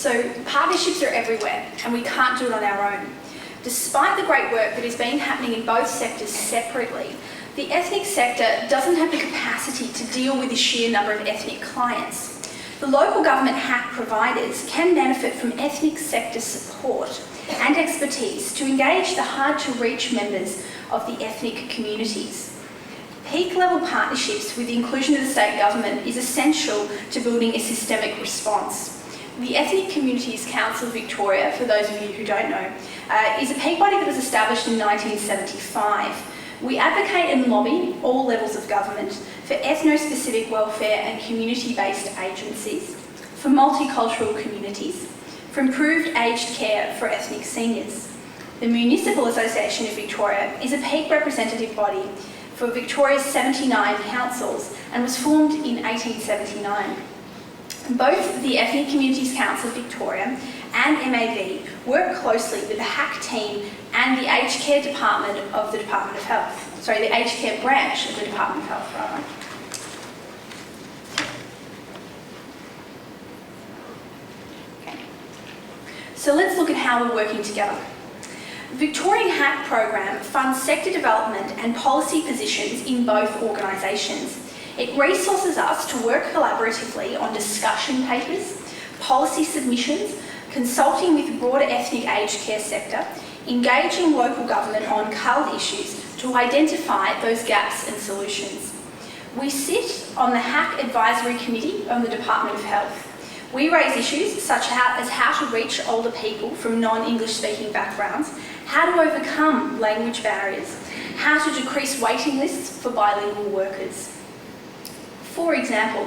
So partnerships are everywhere and we can't do it on our own. Despite the great work that is being happening in both sectors separately, the ethnic sector doesn't have the capacity to deal with the sheer number of ethnic clients. The local government HACC providers can benefit from ethnic sector support and expertise to engage the hard-to-reach members of the ethnic communities. Peak-level partnerships with the inclusion of the state government is essential to building a systemic response. The Ethnic Communities Council of Victoria, for those of you who don't know, is a peak body that was established in 1975. We advocate and lobby all levels of government for ethno-specific welfare and community-based agencies, for multicultural communities, for improved aged care for ethnic seniors. The Municipal Association of Victoria is a peak representative body for Victoria's 79 councils and was formed in 1879. Both the Ethnic Communities Council of Victoria and MAV work closely with the HACC team and the aged care department of the Department of Health. Sorry, the aged care branch of the Department of Health, rather. Okay. So let's look at how we're working together. The Victorian HACC program funds sector development and policy positions in both organisations. It resources us to work collaboratively on discussion papers, policy submissions, consulting with the broader ethnic aged care sector, engaging local government on CALD issues to identify those gaps and solutions. We sit on the HACC Advisory Committee of the Department of Health. We raise issues such as how to reach older people from non-English speaking backgrounds, how to overcome language barriers, how to decrease waiting lists for bilingual workers. For example,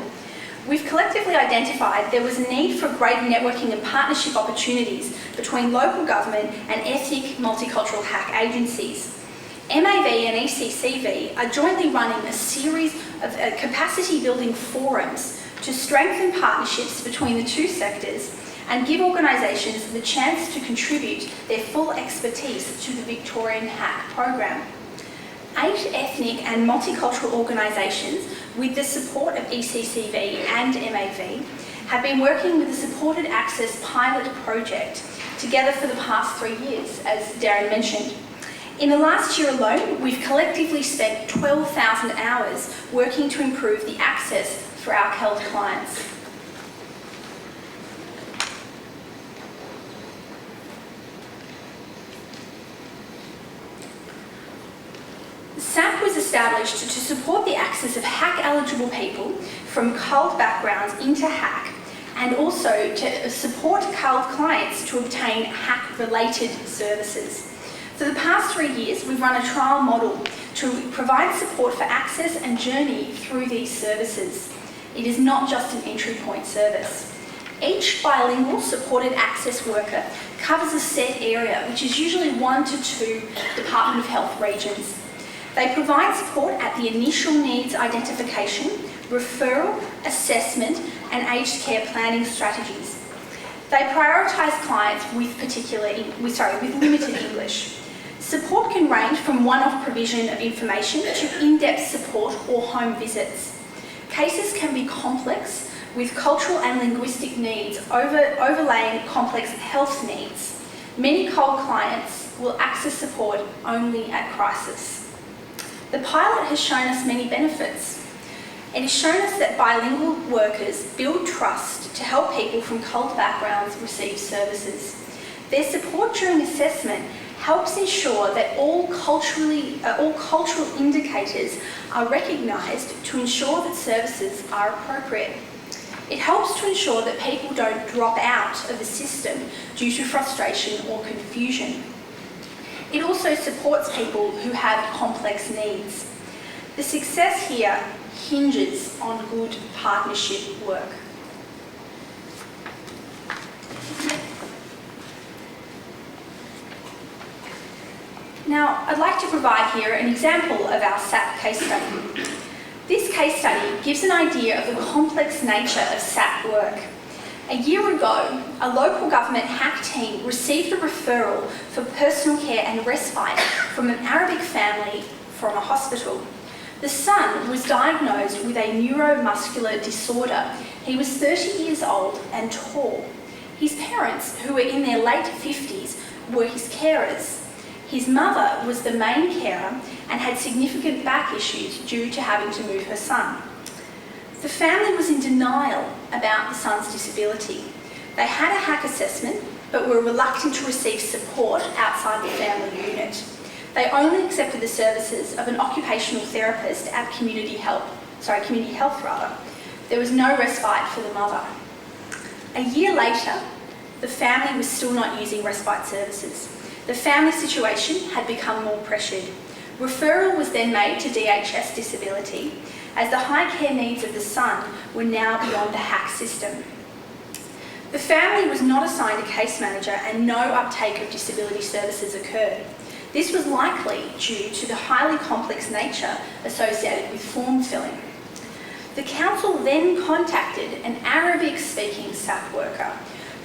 we've collectively identified there was a need for greater networking and partnership opportunities between local government and ethnic multicultural HACC agencies. MAV and ECCV are jointly running a series of capacity building forums to strengthen partnerships between the two sectors and give organisations the chance to contribute their full expertise to the Victorian HACC program. 8 ethnic and multicultural organisations, with the support of ECCV and MAV, have been working with the Supported Access Pilot Project together for the past 3 years, as Darren mentioned. In the last year alone, we've collectively spent 12,000 hours working to improve the access for our CALD clients. SAC was established to support the access of HACC-eligible people from CALD backgrounds into HACC, and also to support CALD clients to obtain HACC-related services. For the past 3 years, we've run a trial model to provide support for access and journey through these services. It is not just an entry point service. Each bilingual supported access worker covers a set area, which is usually 1 to 2 Department of Health regions. They provide support at the initial needs identification, referral, assessment, and aged care planning strategies. They prioritise clients with limited English. Support can range from one-off provision of information to in-depth support or home visits. Cases can be complex, with cultural and linguistic needs overlaying complex health needs. Many CALD clients will access support only at crisis. The pilot has shown us many benefits. It has shown us that bilingual workers build trust to help people from CALD backgrounds receive services. Their support during assessment helps ensure that all cultural indicators are recognised to ensure that services are appropriate. It helps to ensure that people don't drop out of the system due to frustration or confusion. It also supports people who have complex needs. The success here hinges on good partnership work. Now, I'd like to provide here an example of our SAP case study. This case study gives an idea of the complex nature of SAP work. A year ago, a local government HACC team received a referral for personal care and respite from an Arabic family from a hospital. The son was diagnosed with a neuromuscular disorder. He was 30 years old and tall. His parents, who were in their late 50s, were his carers. His mother was the main carer and had significant back issues due to having to move her son. The family was in denial about the son's disability. They had a HACC assessment, but were reluctant to receive support outside the family unit. They only accepted the services of an occupational therapist at Community Health. There was no respite for the mother. A year later, the family was still not using respite services. The family situation had become more pressured. Referral was then made to DHS Disability, as the high care needs of the son were now beyond the HACC system. The family was not assigned a case manager and no uptake of disability services occurred. This was likely due to the highly complex nature associated with form filling. The council then contacted an Arabic-speaking SAP worker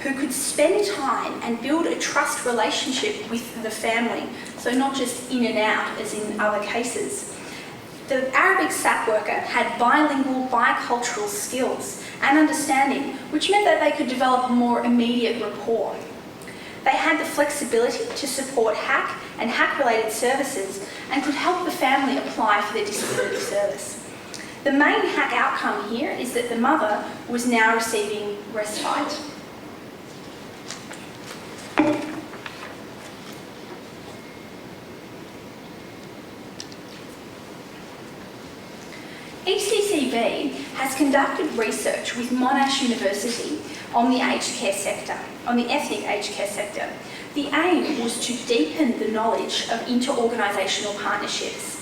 who could spend time and build a trust relationship with the family, so not just in and out as in other cases. The Arabic SAP worker had bilingual, bicultural skills and understanding, which meant that they could develop a more immediate rapport. They had the flexibility to support HACC and HACC-related services and could help the family apply for their disability service. The main HACC outcome here is that the mother was now receiving respite. ECCV has conducted research with Monash University on the aged care sector, on the ethnic aged care sector. The aim was to deepen the knowledge of inter-organisational partnerships.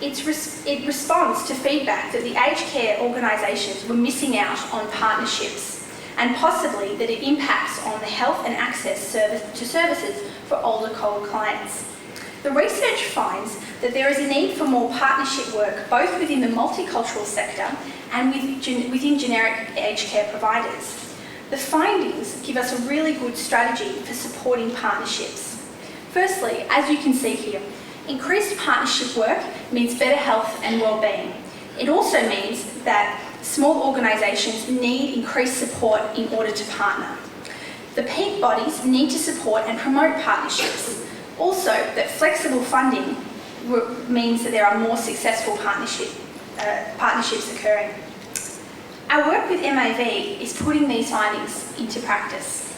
It responds to feedback that the aged care organisations were missing out on partnerships and possibly that it impacts on the health and access to services for older CALD clients. The research finds that there is a need for more partnership work both within the multicultural sector and within generic aged care providers. The findings give us a really good strategy for supporting partnerships. Firstly, as you can see here, increased partnership work means better health and well-being. It also means that small organisations need increased support in order to partner. The peak bodies need to support and promote partnerships. Also, that flexible funding means that there are more successful partnerships occurring. Our work with MAV is putting these findings into practice.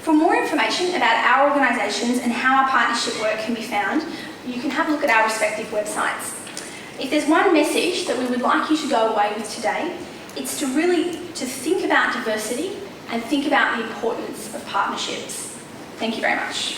For more information about our organisations and how our partnership work can be found, you can have a look at our respective websites. If there's one message that we would like you to go away with today, it's to think about diversity and think about the importance of partnerships. Thank you very much.